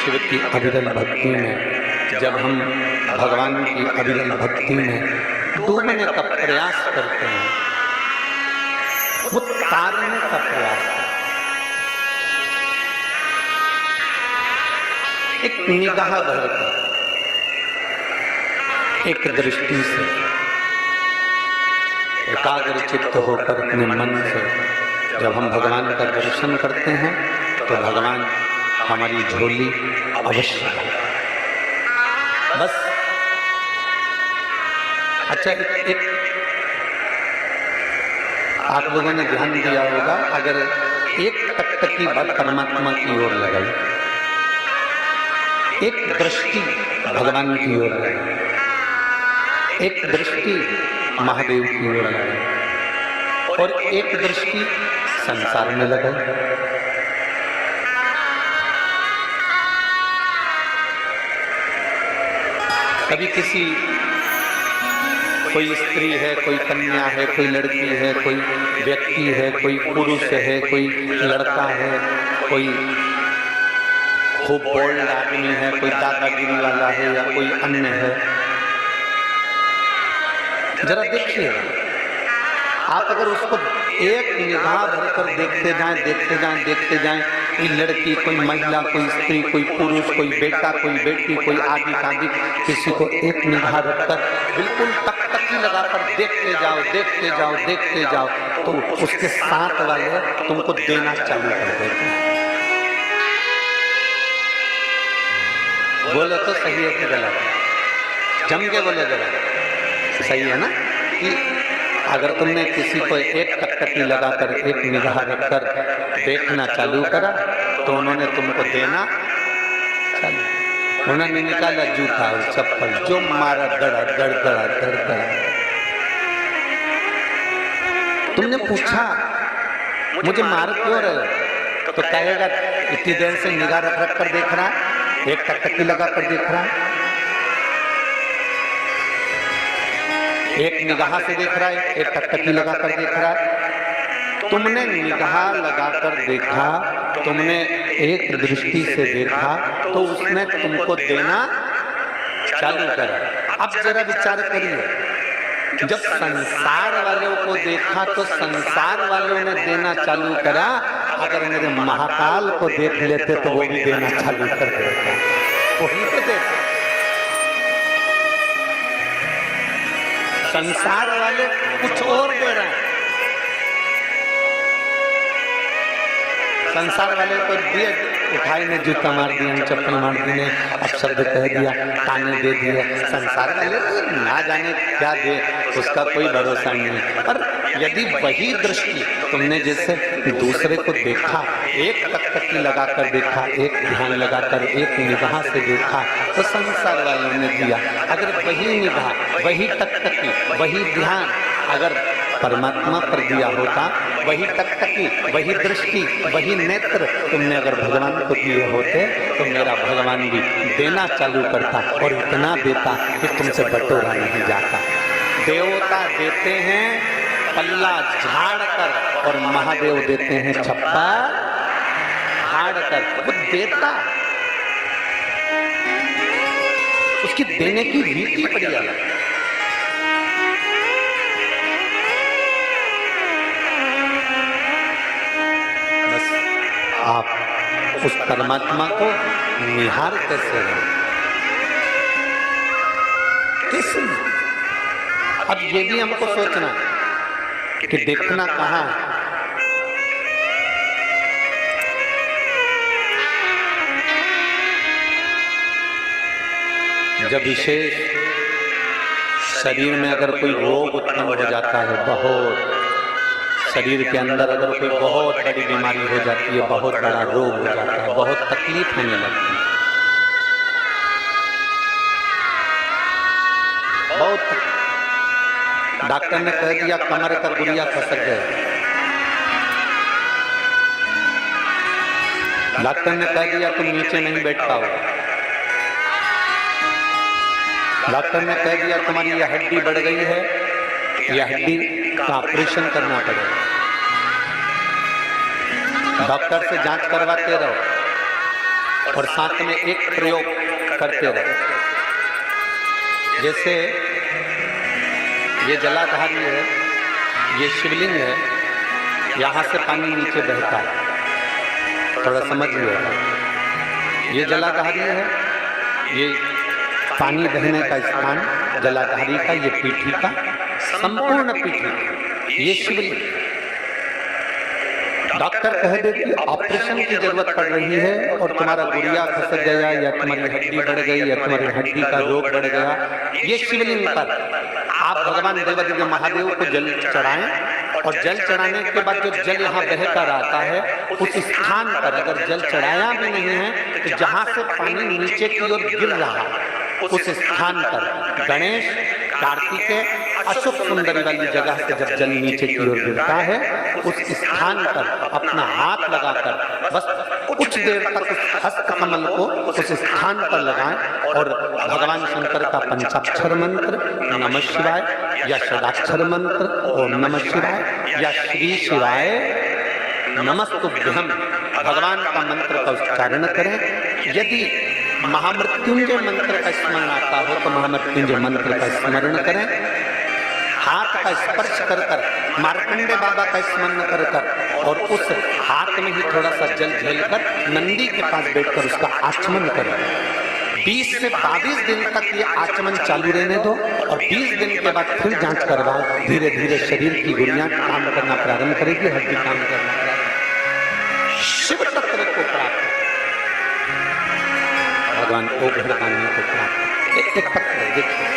शिव की अविरल भक्ति में, जब हम भगवान की अविरल भक्ति में डूबने का प्रयास करते हैं, वो तारने का प्रयास है। एक निगाह भरकर, एक दृष्टि से एकाग्र चित्त होकर अपने मन से जब हम भगवान का दर्शन करते हैं तो भगवान हमारी झोली अवश्य है। बस अच्छा, एक आप लोगों ने ध्यान दिया होगा, अगर एक टकटकी बात परमात्मा की ओर लगाई, एक दृष्टि भगवान की ओर लगाई, एक दृष्टि महादेव की ओर लगाई और एक दृष्टि संसार में लगाई, कभी किसी कोई स्त्री है, कोई कन्या है, कोई लड़की है, कोई व्यक्ति है, कोई पुरुष है, कोई लड़का है, कोई खूब बोल्ड आदमी है, कोई दादागिरी वाला है या कोई अन्य है, जरा देखिए आप, अगर उसको एक निगाह भरकर देखते जाएं, कोई लड़की, कोई महिला, कोई स्त्री, कोई पुरुष, कोई बेटा, कोई बेटी, कोई आदि आदि, किसी को एक निगाह रखकर बिल्कुल टकटकी लगाकर देखते जाओ, तो उसके साथ वाले तुमको देना चालू कर देते हैं। बोलो तो सही है कि गलत है? जम के बोलो जरा, सही है ना? कि अगर तुमने किसी को एक टकटकी लगाकर, एक निगाह रखकर देखना चालू करा तो उन्होंने तुमको देना चालू। उन्होंने निकाला जूता और चप्पल, जो मारा दड़ा। तुमने पूछा मुझे मार क्यों रहे हो, तो कहेगा इतनी देर से निगाह रख कर देख रहा, एक टकटकी लगा कर देख रहा, एक निगाह से देख रहा है, एक टकटकी लगाकर देख रहा है। तुमने निगाह लगाकर देखा, तुमने एक दृष्टि से देखा, तो उसने तुमको देना चालू करा। अब जरा विचार करिए, जब संसार वालों को देखा तो संसार वालों ने देना चालू करा, अगर मेरे महाकाल को देख लेते तो वो भी देना चालू कर देता, वही तो देता। संसार वाले कुछ और दे रहे हैं, संसार वाले को दिए, उठाई ने जूता मार दिया, चप्पल मार दी ने, अपशब्द कह दिया, ताने दे दिए। संसार वाले तो ना जाने क्या दे, उसका कोई भरोसा नहीं। पर यदि वही दृष्टि तुमने जैसे दूसरे को देखा, एक टकटकी लगाकर देखा, एक ध्यान लगाकर, एक निगाह से देखा, तो संसार वालों ने दिया। अगर वही निगाह, वही टकटकी, वही ध्यान अगर परमात्मा पर दिया होता, वही टकटकी, वही दृष्टि, वही नेत्र तुमने अगर भगवान को दिए होते, तो मेरा भगवान भी देना चालू करता और इतना देता कि तुमसे बटोरा नहीं जाता। देवता देते हैं पल्ला झाड़ कर और महादेव देते हैं छप्पा झाड़ कर। वो देता, उसकी देने की रीति बड़ी अलग है। आप उस परमात्मा को निहार कैसे हैं, कैसे? अब ये भी हमको सोचना कि देखना कहाँ है। जब विशेष शरीर में अगर कोई रोग उत्पन्न हो जाता है, बहुत शरीर के अंदर अगर कोई बहुत बड़ी बीमारी हो जाती है, बहुत बड़ा रोग हो जाता है, बहुत तकलीफ होने लगती है, बहुत डॉक्टर ने कह दिया कमर का गुड़िया खसक गया, डॉक्टर ने कह दिया तुम नीचे नहीं बैठ पाओगे, डॉक्टर ने कह दिया तुम्हारी यह हड्डी बढ़ गई है, यह हड्डी का ऑपरेशन करना पड़ेगा। डॉक्टर से जांच करवाते रहो, और साथ में एक प्रयोग करते रहे। जैसे ये जलाधारी है, ये शिवलिंग है, यहाँ से पानी नीचे बहता है, थोड़ा समझ लिएगा। ये जलाधारी है, ये पानी बहने का स्थान जलाधारी का, ये पीठी का, संपूर्ण पीठी, ये शिवलिंग। डॉक्टर कह दे कि ऑपरेशन की जरूरत पड़ रही है और तुम्हारा गुड़िया खसक गया या तुम्हारी हड्डी बढ़ गई या तुम्हारी हड्डी का रोग बढ़ गया, ये शिवलिंग पर आप भगवान देवादिदेव महादेव को जल चढ़ाएं और जल चढ़ाने के बाद जो जल यहाँ बहकर आता है उस स्थान पर अगर जल चढ़ाया भी नहीं है तो जहाँ से पानी नीचे की ओर गिर रहा है उस स्थान पर गणेश कार्तिकेय अशुभ सुंदरी वाली जगह से जब जल नीचे की ओर गिरता है उस स्थान पर अपना हाथ लगाकर बस कुछ देर तक उस हस्त कमल को उस स्थान पर लगाएं और भगवान शंकर का पंचाक्षर मंत्र नमः शिवाय या षडाक्षर मंत्र ओम नमः शिवाय या श्री शिवाय नमस्तुभ्यम भगवान का मंत्र का उच्चारण करें। यदि महामृत्युंजय मंत्र का स्मरण आता हो तो महामृत्युंजय मंत्र का स्मरण करें। हाथ का स्पर्श कर कर मार्कंडे बाबा का स्मरण कर कर और उस हाथ में ही थोड़ा सा जल झेलकर नंदी के पास बैठकर उसका आचमन करें। 20 से 22 दिन तक ये आचमन चालू रहने दो और 20 दिन के बाद फिर जांच करवाओ। धीरे धीरे शरीर की गुड़ियां काम करना प्रारंभ करेगी, हड्डी काम करना प्रारंभ। शिव तत्व को प्राप्त भगवान को घड़काने को प्राप्त। एक पत्र देखिए,